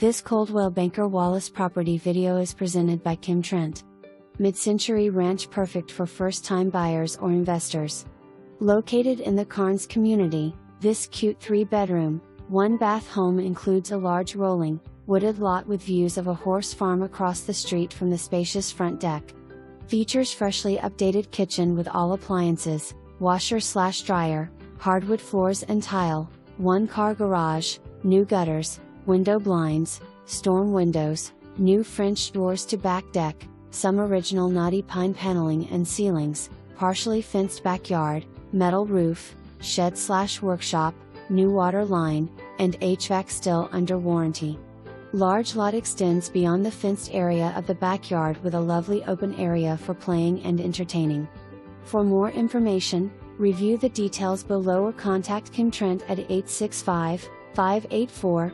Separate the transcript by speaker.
Speaker 1: This Coldwell Banker Wallace property video is presented by Kim Trent. Mid-century ranch perfect for first-time buyers or investors. Located in the Karns Community, this cute 3-bedroom, 1-bath home includes a large rolling, wooded lot with views of a horse farm across the street from the spacious front deck. Features freshly updated kitchen with all appliances, washer/dryer, hardwood floors and tile, 1-car garage, new gutters, window blinds, storm windows, new French doors to back deck, some original knotty pine paneling and ceilings, partially fenced backyard, metal roof, shed/workshop, new water line, and HVAC still under warranty. Large lot extends beyond the fenced area of the backyard with a lovely open area for playing and entertaining. For more information, review the details below or contact Kim Trent at 865-584-4000.